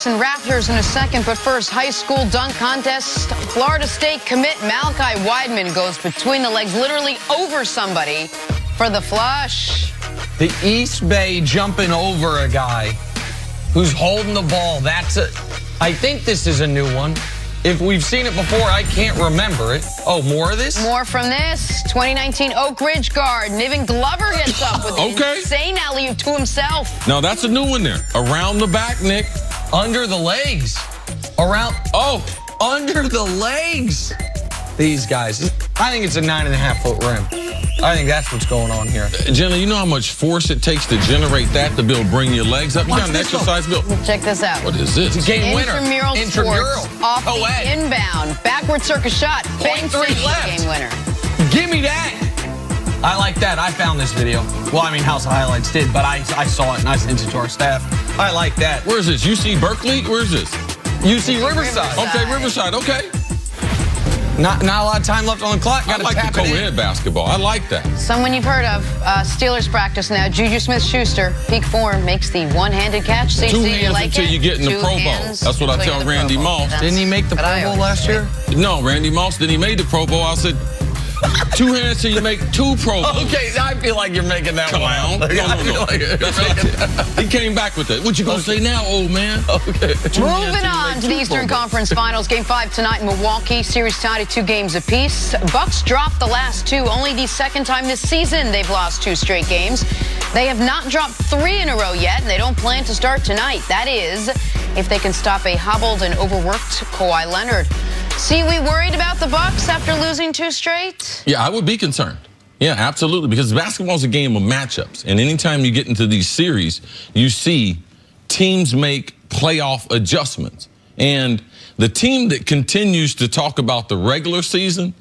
And Raptors in a second, but first, high school dunk contest. Florida State commit Malachi Weidman goes between the legs, literally over somebody for the flush. The East Bay jumping over a guy who's holding the ball. I think this is a new one. If we've seen it before, I can't remember it. Oh, more of this? More from this. 2019 Oak Ridge guard Niven Glover gets up with an insane alley-oop to himself. No, that's a new one there. Around the back, Nick. Under the legs. Under the legs. These guys. I think it's a 9.5-foot rim. I think that's what's going on here. Jenna, you know how much force it takes to generate that to bring your legs up? You got an exercise build. Check this out. What is this? It's a game winner. Intramural sports off the inbound. Backward circus shot. Bang, game winner. Give me that. I like that. I found this video. Well, I mean, House of Highlights did, but I saw it and I sent it to our staff. I like that. Where is this? UC Berkeley? Where is this? UC Riverside. Okay, Riverside. Okay. Not a lot of time left on the clock. I like the co-ed basketball. I like that. Someone you've heard of. Steelers practice now. Juju Smith-Schuster, peak form, makes the one-handed catch. Two hands until you get in the Pro Bowl. That's what I tell Randy Moss. Didn't he make the Pro Bowl last year? No, Randy Moss, then he made the Pro Bowl. I said, 2 hands till you make 2 Pro Bowls. Okay, I feel like you're making that clown. No. He came back with it. What you gonna say now, old man? Okay. Moving on to the Eastern Conference Finals. Game 5 tonight in Milwaukee. Series tied at 2 games apiece. Bucks dropped the last 2. Only the second time this season they've lost 2 straight games. They have not dropped 3 in a row yet, and they don't plan to start tonight. That is, if they can stop a hobbled and overworked Kawhi Leonard. See, we worried about the Bucks after losing 2 straight? Yeah, I would be concerned. Yeah, absolutely, because basketball is a game of matchups. And anytime you get into these series, you see teams make playoff adjustments. And the team that continues to talk about the regular season,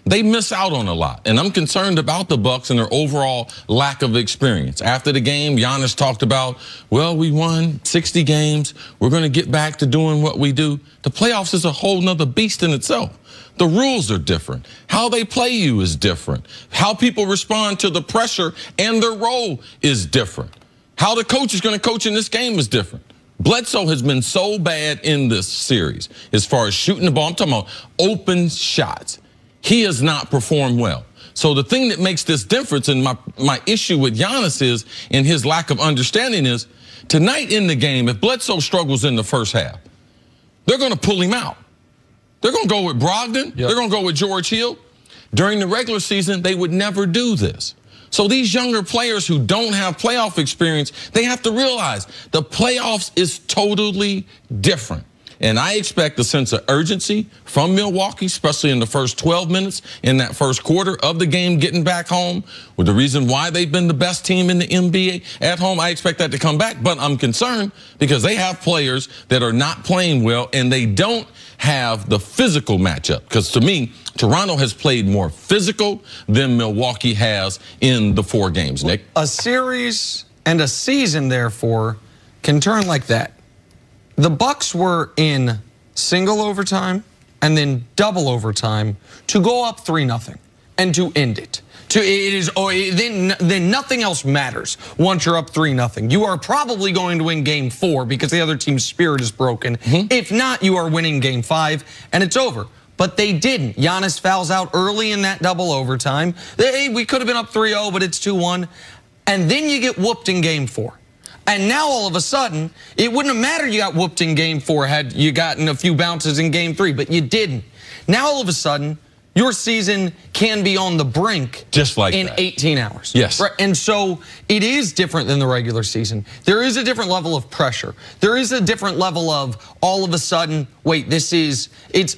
they miss out on a lot. And I'm concerned about the Bucks and their overall lack of experience. After the game, Giannis talked about, well, we won 60 games. We're going to get back to doing what we do. The playoffs is a whole nother beast in itself. The rules are different. How they play you is different. How people respond to the pressure and their role is different. How the coach is going to coach in this game is different. Bledsoe has been so bad in this series as far as shooting the ball. I'm talking about open shots. He has not performed well. So the thing that makes this difference, and my issue with Giannis is, and his lack of understanding is, tonight in the game, if Bledsoe struggles in the first half, they're going to pull him out. They're going to go with Brogdon. Yep. They're going to go with George Hill. During the regular season, they would never do this. So these younger players who don't have playoff experience, they have to realize the playoffs is totally different. And I expect a sense of urgency from Milwaukee, especially in the first 12 minutes in that first quarter of the game, getting back home. With the reason why they've been the best team in the NBA at home, I expect that to come back. But I'm concerned because they have players that are not playing well, and they don't have the physical matchup. Because to me, Toronto has played more physical than Milwaukee has in the 4 games, Nick. A series and a season, therefore, can turn like that. The Bucks were in single overtime and then double overtime to go up 3-0 and to end it. Then nothing else matters once you're up 3-0. You are probably going to win game 4 because the other team's spirit is broken. If not, you are winning game 5 and it's over. But they didn't. Giannis fouls out early in that double overtime. We could have been up 3-0, but it's 2-1. And then you get whooped in game 4. And now all of a sudden, it wouldn't have mattered you got whooped in game 4 had you gotten a few bounces in game 3, but you didn't. Now all of a sudden, your season can be on the brink just like in that. 18 hours. Yes. Right? And so it is different than the regular season. There is a different level of pressure. There is a different level of all of a sudden, wait,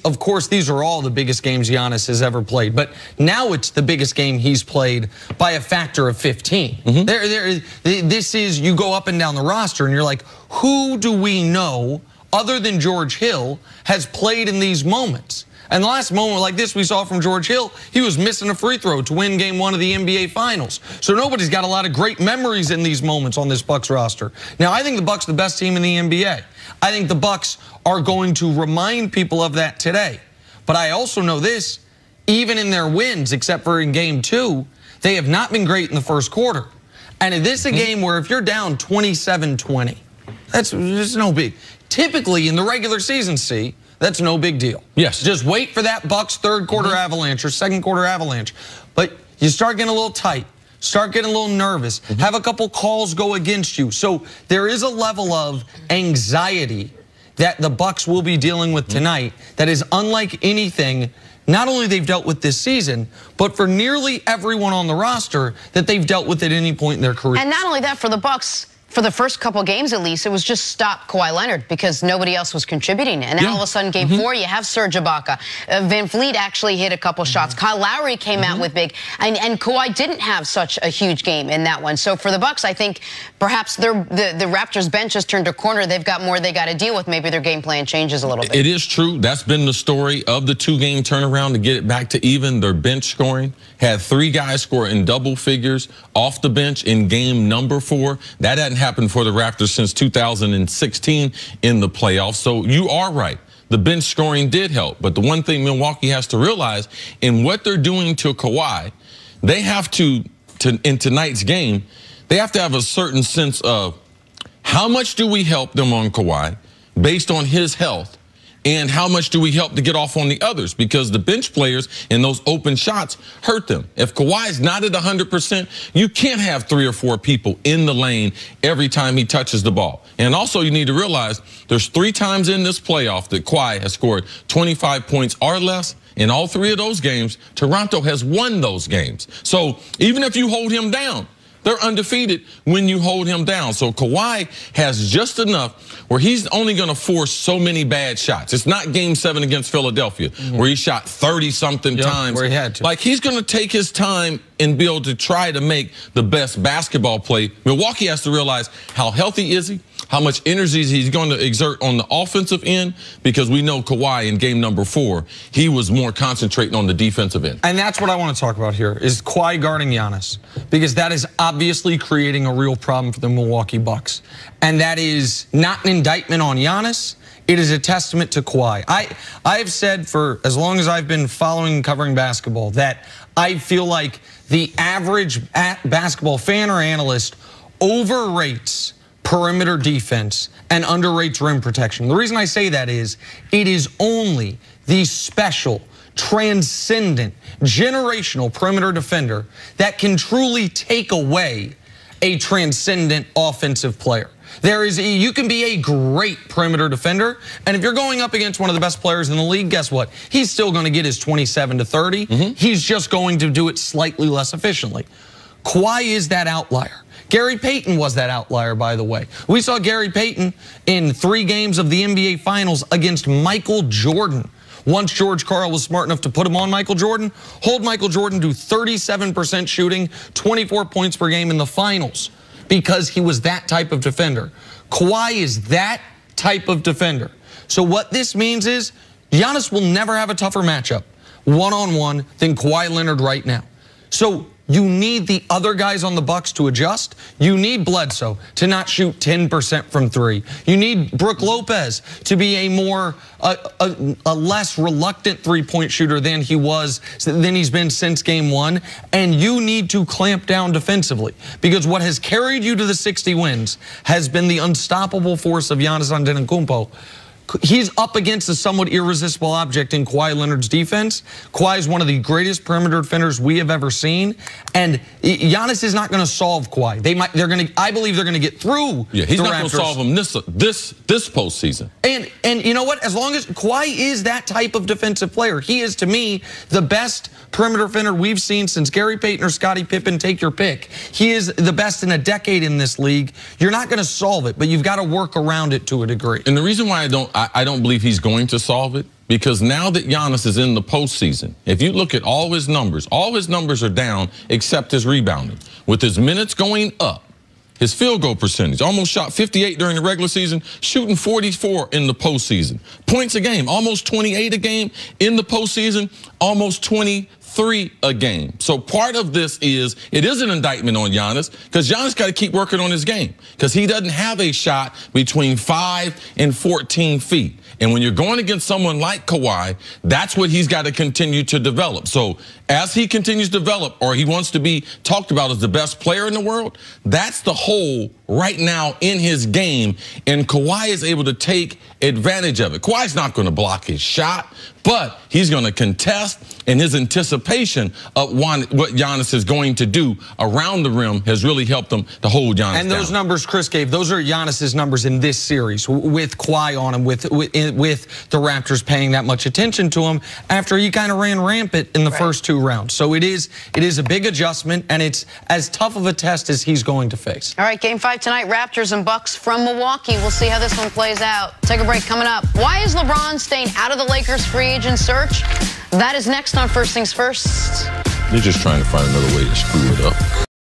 of course, these are all the biggest games Giannis has ever played, but now it's the biggest game he's played by a factor of 15. This is, you go up and down the roster and you're like, who do we know other than George Hill has played in these moments? And the last moment like this we saw from George Hill, he was missing a free throw to win game 1 of the NBA Finals. So nobody's got a lot of great memories in these moments on this Bucks roster. Now, I think the Bucks are the best team in the NBA. I think the Bucks are going to remind people of that today. But I also know this, even in their wins, except for in game 2, they have not been great in the first quarter. And this is a game where if you're down 27-20, that's no big. typically in the regular season, that's no big deal. Yes. Just wait for that Bucks third quarter avalanche or second quarter avalanche. But you start getting a little tight, start getting a little nervous, have a couple calls go against you. So there is a level of anxiety that the Bucks will be dealing with tonight that is unlike anything not only they've dealt with this season, but for nearly everyone on the roster that they've dealt with at any point in their career. And not only that, for the Bucks, for the first couple games at least, it was just stop Kawhi Leonard because nobody else was contributing. And now all of a sudden, game 4, you have Serge Ibaka. Van Vliet actually hit a couple shots. Kyle Lowry came out with big. And Kawhi didn't have such a huge game in that one. So for the Bucks, I think perhaps the Raptors bench has turned a corner. They've got more they got to deal with. Maybe their game plan changes a little bit. It is true. That's been the story of the 2-game turnaround to get it back to even. Their bench scoring had 3 guys score in double figures off the bench in game number 4. That hadn't happened for the Raptors since 2016 in the playoffs. So you are right. The bench scoring did help. But the one thing Milwaukee has to realize in what they're doing to Kawhi, they have to in tonight's game, they have to have a certain sense of how much do we help them on Kawhi based on his health, and how much do we help to get off on the others? Because the bench players in those open shots hurt them. If Kawhi's not at 100%, you can't have 3 or 4 people in the lane every time he touches the ball. And also you need to realize there's 3 times in this playoff that Kawhi has scored 25 points or less. In all 3 of those games, Toronto has won those games. So even if you hold him down, they're undefeated when you hold him down. So Kawhi has just enough where he's only going to force so many bad shots. It's not game 7 against Philadelphia where he shot 30-something times. Where he had to. Like, he's going to take his time and be able to try to make the best basketball play. Milwaukee has to realize how healthy is he, how much energy he's going to exert on the offensive end, because we know Kawhi in game number 4, he was more concentrating on the defensive end. And that's what I want to talk about here is Kawhi guarding Giannis, because that is obviously creating a real problem for the Milwaukee Bucks. And that is not an indictment on Giannis. It is a testament to Kawhi. I've said for as long as I've been following and covering basketball that I feel like the average basketball fan or analyst overrates perimeter defense and underrates rim protection. The reason I say that is it is only the special, transcendent, generational perimeter defender that can truly take away a transcendent offensive player. You can be a great perimeter defender, and if you're going up against one of the best players in the league, guess what? He's still going to get his 27 to 30. He's just going to do it slightly less efficiently. Kawhi is that outlier. Gary Payton was that outlier, by the way. We saw Gary Payton in 3 games of the NBA Finals against Michael Jordan. Once George Karl was smart enough to put him on Michael Jordan, hold Michael Jordan to 37% shooting, 24 points per game in the finals, because he was that type of defender. Kawhi is that type of defender. So what this means is Giannis will never have a tougher matchup one-on-one than Kawhi Leonard right now. So you need the other guys on the Bucks to adjust. You need Bledsoe to not shoot 10% from 3. You need Brook Lopez to be a less reluctant 3-point shooter than he's been since game 1. And you need to clamp down defensively, because what has carried you to the 60 wins has been the unstoppable force of Giannis Antetokounmpo. He's up against a somewhat irresistible object in Kawhi Leonard's defense. Kawhi is one of the greatest perimeter defenders we have ever seen, and Giannis is not going to solve Kawhi. I believe they're going to get through. Yeah, he's the not Raptors. going to solve him this postseason. And you know what? As long as Kawhi is that type of defensive player, he is to me the best perimeter defender we've seen since Gary Payton or Scottie Pippen. Take your pick. He is the best in a decade in this league. You're not going to solve it, but you've got to work around it to a degree. And the reason why I don't believe he's going to solve it, because now that Giannis is in the postseason, if you look at all his numbers are down except his rebounding. With his minutes going up, his field goal percentage, almost shot 58 during the regular season, shooting 44 in the postseason. Points a game, almost 28 a game. In the postseason, almost 23 a game. So part of this it is an indictment on Giannis, because Giannis got to keep working on his game, because he doesn't have a shot between 5 and 14 feet. And when you're going against someone like Kawhi, that's what he's got to continue to develop. So as he continues to develop, or he wants to be talked about as the best player in the world, that's the hole right now in his game. And Kawhi is able to take advantage of it. Kawhi's not going to block his shot, but he's going to contest, and his anticipation of what Giannis is going to do around the rim has really helped him to hold Giannis And those down. numbers Chris gave, those are Giannis's numbers in this series, with Kawhi on him, with the Raptors paying that much attention to him after he kind of ran rampant in the first 2 rounds. So it is a big adjustment, and it's as tough of a test as he's going to face. All right, Game 5 tonight, Raptors and Bucks from Milwaukee. We'll see how this one plays out. Take a break coming up. Why is LeBron staying out of the Lakers free agent search? That is next on First Things First. They're just trying to find another way to screw it up.